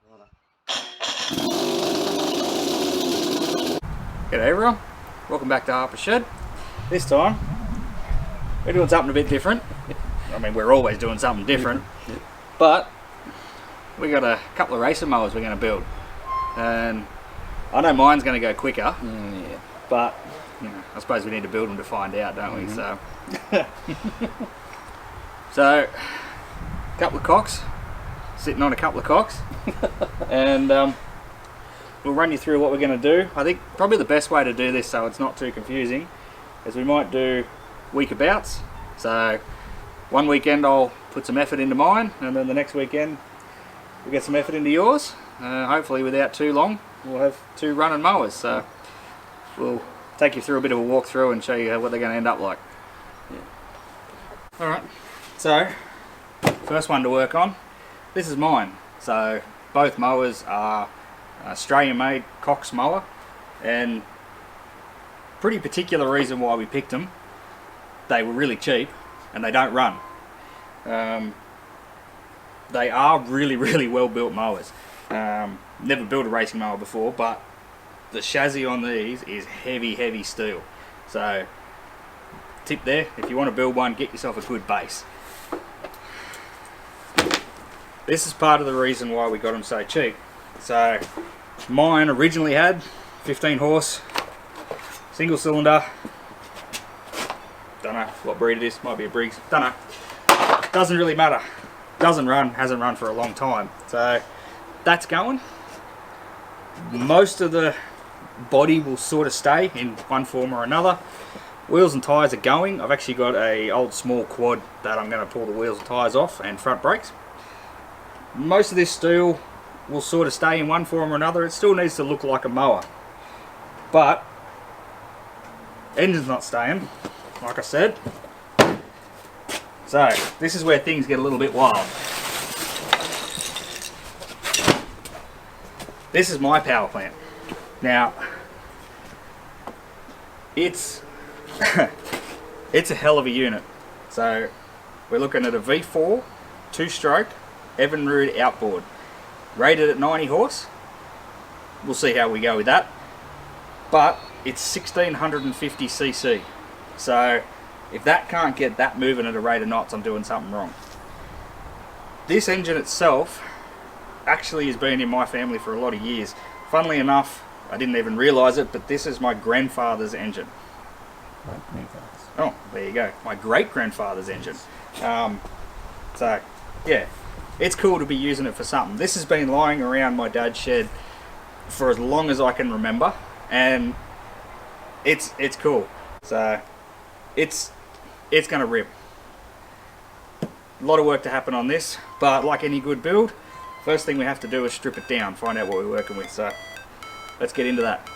G'day everyone, welcome back to Harper's Shed. This time we're doing something a bit different. I mean, we're always doing something different, but we got a couple of racer mowers we're going to build, and I know mine's going to go quicker, but you know, I suppose we need to build them to find out, don't we? So a couple of cocks, sitting on a couple of cocks, and we'll run you through what we're going to do. I think probably the best way to do this so it's not too confusing is we might do week bouts. So one weekend I'll put some effort into mine, and then the next weekend we'll get some effort into yours. Hopefully without too long we'll have two running mowers. So we'll take you through a bit of a walkthrough and show you what they're going to end up like. Alright, so first one to work on. This is mine. So both mowers are Australian made Cox mower, and pretty particular reason why we picked them. They were really cheap and they don't run. They are really well built mowers. Never built a racing mower before, but the chassis on these is heavy steel. So tip there, if you want to build one, get yourself a good base. This is part of the reason why we got them so cheap. So mine originally had 15 horse, single cylinder, don't know what breed it is, might be a Briggs, don't know, doesn't really matter, doesn't run, hasn't run for a long time. So that's going. Most of the body will sort of stay in one form or another. Wheels and tyres are going. I've actually got a old small quad that I'm going to pull the wheels and tyres off, and front brakes. Most of this steel will sort of stay in one form or another. It still needs to look like a mower, but engine's not staying, like I said. So this is where things get a little bit wild. This is my power plant. Now it's it's a hell of a unit. So we're looking at a V4 2-stroke Evinrude outboard, rated at 90 horse. We'll see how we go with that, but it's 1650 cc. So if that can't get that moving at a rate of knots, I'm doing something wrong. This engine itself actually has been in my family for a lot of years. Funnily enough, I didn't even realise it, but this is my grandfather's engine. Oh, there you go, my great-grandfather's engine. So yeah, it's cool to be using it for something. This has been lying around my dad's shed for as long as I can remember, and it's cool. So it's gonna rip. A lot of work to happen on this, but like any good build, first thing we have to do is strip it down, find out what we're working with. So let's get into that.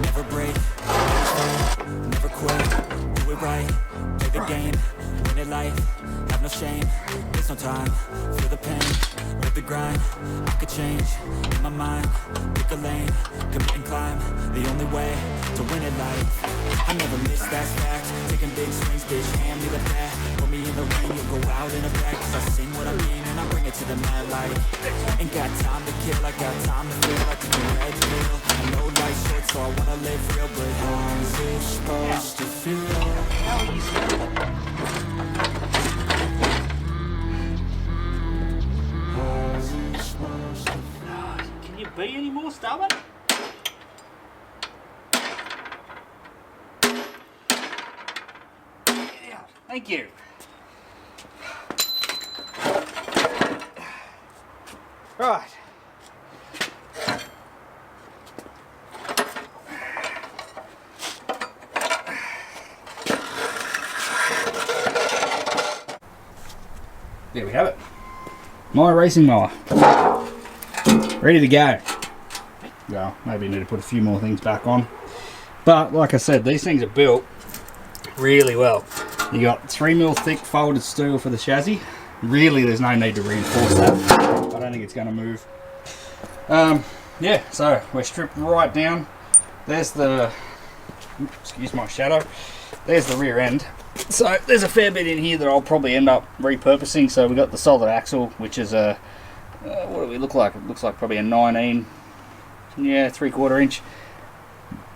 Never break, never quit, do it right, play the game, win it life, have no shame, there's no time, feel the pain, live the grind, I could change, in my mind, pick a lane, commit and climb, the only way to win it life, I never miss, that's fact, taking big swings, bitch, hand me the bat, put me in the ring, you'll go out in a bag, cause I sing what I mean and I bring it to the mad light, ain't got time to kill, I got time to feel, like a red pill, I know life's short so I wanna live real, but how's it supposed to feel? Can you be any more stubborn? Get out. Thank you. Right. There we have it. My racing mower. Ready to go. Well, maybe need to put a few more things back on. But like I said, these things are built really well. You got 3mm thick folded steel for the chassis. Really, there's no need to reinforce that. I don't think it's going to move. Yeah, so we're stripped right down. There's the, excuse my shadow, there's the rear end. So there's a fair bit in here that I'll probably end up repurposing. So we got the solid axle, which is a, what do we look like? It looks like probably a 19, yeah, 3/4 inch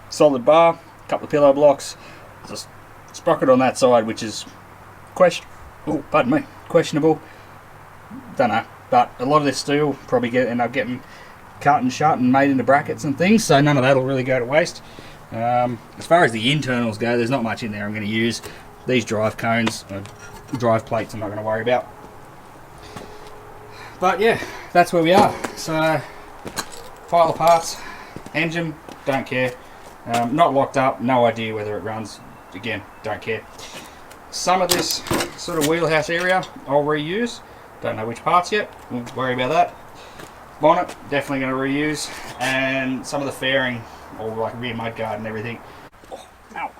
solid bar, a couple of pillow blocks, just sprocket on that side, which is questionable. Don't know, but a lot of this steel probably end up getting cut and shut and made into brackets and things, so none of that will really go to waste. As far as the internals go, there's not much in there I'm going to use. These drive cones, drive plates, I'm not going to worry about. But yeah, that's where we are. So, pile of parts, engine, don't care. Not locked up, no idea whether it runs. Again, don't care. Some of this sort of wheelhouse area I'll reuse. Don't know which parts yet, won't worry about that. Bonnet, definitely going to reuse. And some of the fairing, or like rear mudguard and everything. Oh, ow.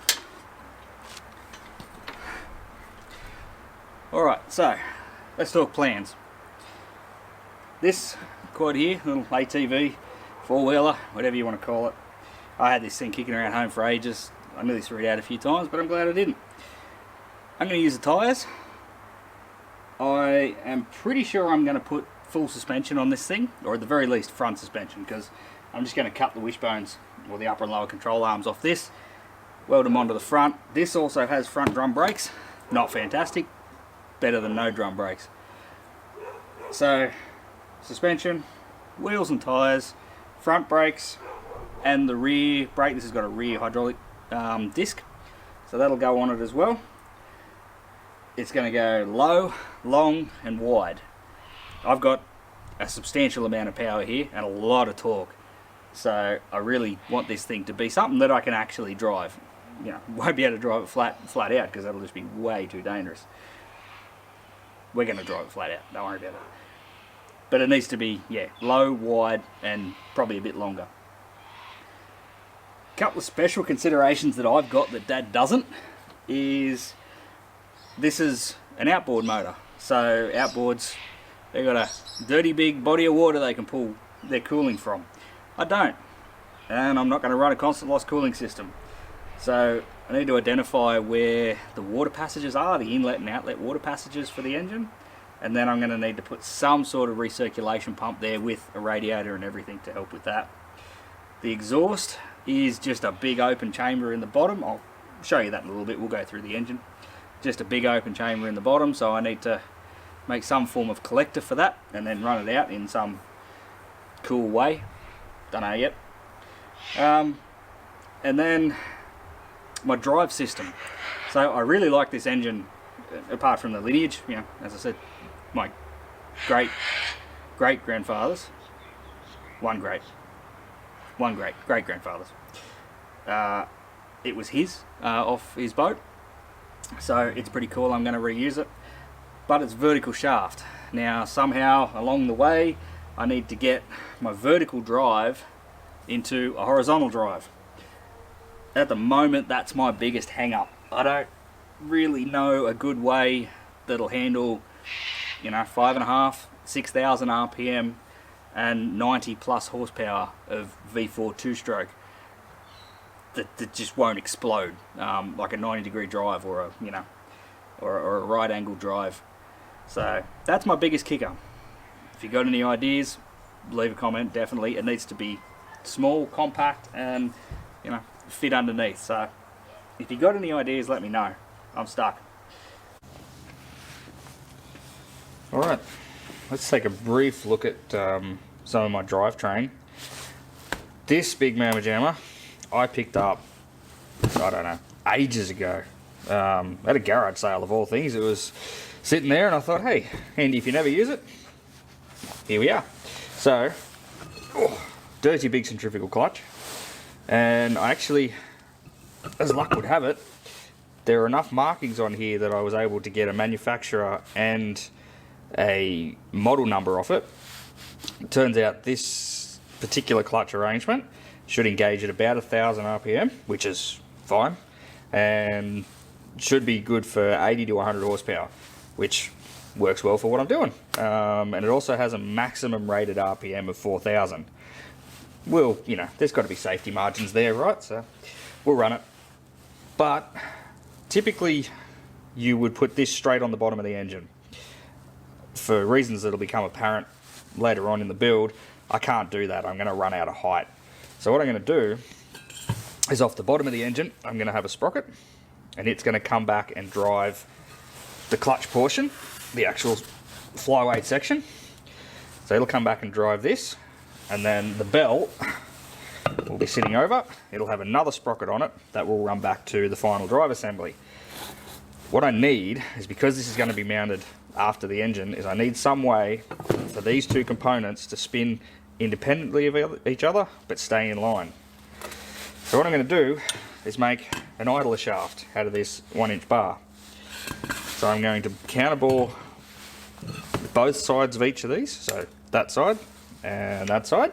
Alright, so let's talk plans. This quad here, little ATV, four-wheeler, whatever you want to call it. I had this thing kicking around home for ages. I nearly threw it out a few times, but I'm glad I didn't. I'm going to use the tyres. I am pretty sure I'm going to put full suspension on this thing, or at the very least front suspension, because I'm just going to cut the wishbones, or the upper and lower control arms off this, weld them onto the front. This also has front drum brakes. Not fantastic, better than no drum brakes. So, suspension, wheels and tyres, front brakes, and the rear brake. This has got a rear hydraulic disc, so that'll go on it as well. It's going to go low, long and wide. I've got a substantial amount of power here and a lot of torque, so I really want this thing to be something that I can actually drive. You know, won't be able to drive it flat out, because that'll just be way too dangerous. We're going to drive it flat out, don't worry about it. But it needs to be, yeah, low, wide and probably a bit longer. Couple of special considerations that I've got that Dad doesn't is this is an outboard motor. So outboards, they've got a dirty big body of water they can pull their cooling from. I don't, and I'm not going to run a constant loss cooling system. So I need to identify where the water passages are, the inlet and outlet water passages for the engine, and then I'm going to need to put some sort of recirculation pump there with a radiator and everything to help with that. The exhaust is just a big open chamber in the bottom. I'll show you that in a little bit. We'll go through the engine. Just a big open chamber in the bottom, so I need to make some form of collector for that and then run it out in some cool way. Don't know yet. And then my drive system. So I really like this engine, apart from the lineage. You know, as I said, my great grandfathers, great grandfathers. It was his off his boat, so it's pretty cool. I'm going to reuse it, but it's vertical shaft. Now somehow along the way I need to get my vertical drive into a horizontal drive. At the moment that's my biggest hang up. I don't really know a good way that'll handle, you know, 5.5, 6,000 RPM and 90 plus horsepower of V4 two-stroke that just won't explode like a 90-degree drive or a, you know, or a right angle drive. So that's my biggest kicker. If you got any ideas, leave a comment. Definitely, it needs to be small, compact, and, you know, fit underneath. So if you got any ideas, let me know. I'm stuck. All right, let's take a brief look at some of my drivetrain. This big mamma jamma I picked up, I don't know, ages ago at a garage sale of all things. It was sitting there and I thought, hey, handy if you never use it. Here we are. So, dirty big centrifugal clutch, and I actually, as luck would have it, there are enough markings on here that I was able to get a manufacturer and a model number off it. It turns out this particular clutch arrangement should engage at about 1,000 RPM, which is fine, and should be good for 80 to 100 horsepower, which works well for what I'm doing. And it also has a maximum rated RPM of 4,000. Well, you know, there's got to be safety margins there, right? So we'll run it. But typically you would put this straight on the bottom of the engine. For reasons that'll become apparent later on in the build, I can't do that. I'm going to run out of height. So what I'm going to do is off the bottom of the engine, I'm going to have a sprocket, and it's going to come back and drive the clutch portion, the actual flyweight section. So it'll come back and drive this, and then the bell will be sitting over. It'll have another sprocket on it that will run back to the final drive assembly. What I need is, because this is going to be mounted after the engine, is I need some way for these two components to spin independently of each other but stay in line. So what I'm going to do is make an idler shaft out of this 1-inch bar. So I'm going to counterbore both sides of each of these, so that side and that side,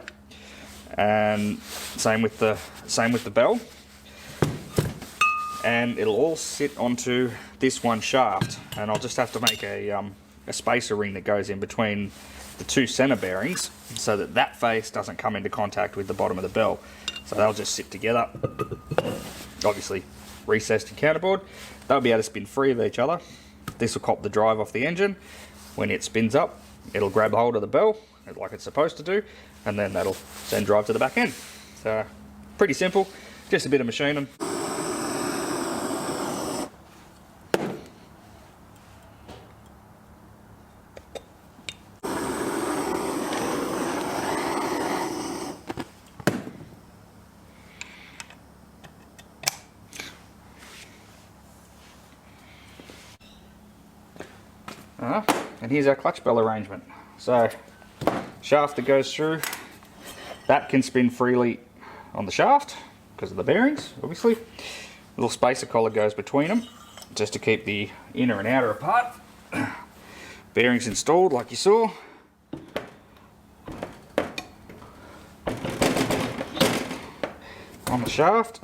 and same with the bell, and it'll all sit onto this one shaft, and I'll just have to make a spacer ring that goes in between the two center bearings so that that face doesn't come into contact with the bottom of the bell. So they'll just sit together, obviously recessed and counterbored. They'll be able to spin free of each other. This will cop the drive off the engine. When it spins up, it'll grab hold of the bell like it's supposed to do, and then that'll then drive to the back end. So pretty simple, just a bit of machining. And here's our clutch bell arrangement. So shaft that goes through, that can spin freely on the shaft because of the bearings, obviously. Little spacer collar goes between them just to keep the inner and outer apart. Bearings installed like you saw. On the shaft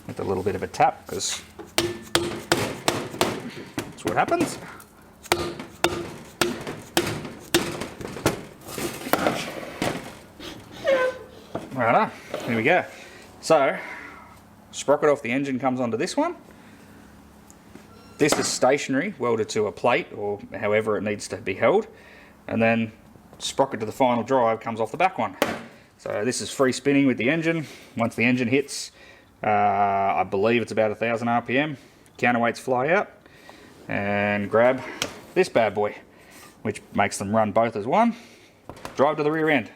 with a little bit of a tap, because that's what happens. Righto, here we go. So, sprocket off the engine comes onto this one. This is stationary, welded to a plate or however it needs to be held. And then sprocket to the final drive comes off the back one. So this is free spinning with the engine. Once the engine hits, I believe it's about 1,000 RPM, counterweights fly out and grab this bad boy, which makes them run both as one. Drive to the rear end.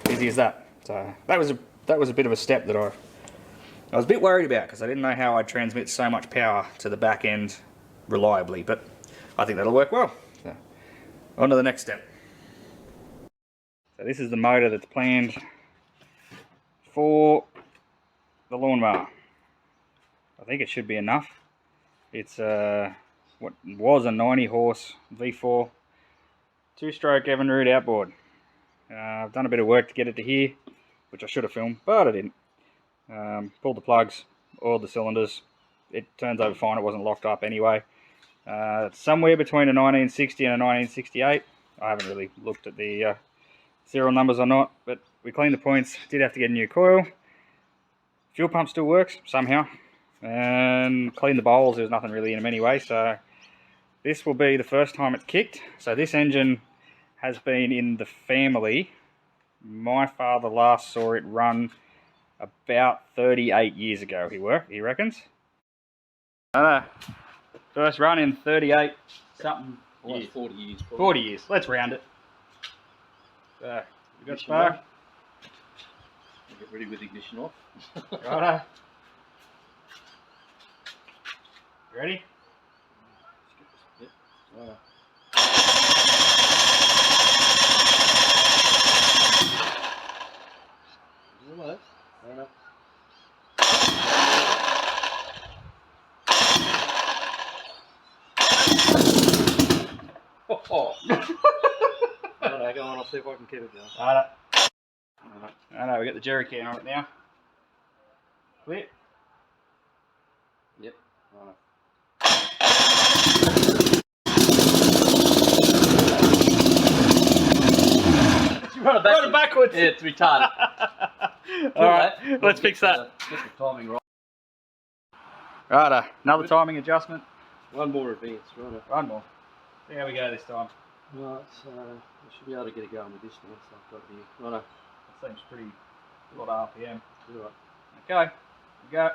Easy as that. So that was a bit of a step that I was a bit worried about, because I didn't know how I'd transmit so much power to the back end reliably, but I think that'll work well. So, on to the next step. So this is the motor that's planned for the lawnmower. I think it should be enough. It's what was a 90 horse V4 2-stroke Evinrude outboard. I've done a bit of work to get it to here, which I should have filmed, but I didn't. Pulled the plugs, oiled the cylinders. It turns over fine, it wasn't locked up anyway. It's somewhere between a 1960 and a 1968. I haven't really looked at the serial numbers or not, but we cleaned the points. Did have to get a new coil. Fuel pump still works somehow, and cleaned the bowls. There's nothing really in them anyway, so this will be the first time it's kicked. So this engine has been in the family. My father last saw it run about 38 years ago, he reckons. First run in 38 something years. 40 years. Probably. 40 years, let's round it. So, we got spark. Get ready with ignition off. Righto. Ready? Yep. Almost. Right up. Oh. Righto, go on, I'll see if I can keep it going. Righto. Righto, we got the jerry can on it now. Clear? Yep. Run it backwards. Yeah, it's retarded. Alright, let's fix that. Get the timing right. Righto, another timing adjustment. One more advance, right? One more. See how we go this time. Right, so I should be able to get it going with this now, so I've got here. Right, That seems pretty, a lot of RPM. right. Okay, we go.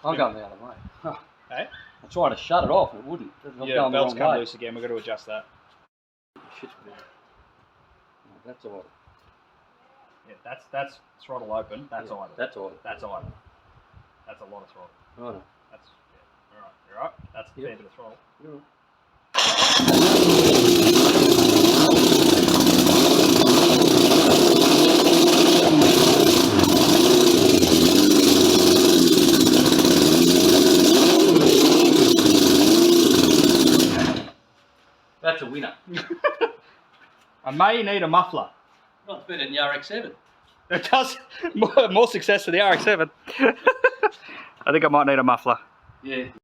I'm going the other way. Hey? I tried to shut it off, it wouldn't. I'm Yeah, going the belt's wrong come way. loose again, we've got to adjust that. Shit's good. No, that's all right. Yeah, that's throttle open, that's Yeah, idle. That's all right. That's idle. That's a lot of throttle. Right. That's, yeah, alright, you're right. That's a Yep. fair bit of throttle. You're right. That's a winner. I may need a muffler. Not better than the RX-7. It does more success to the RX-7. I think I might need a muffler. Yeah.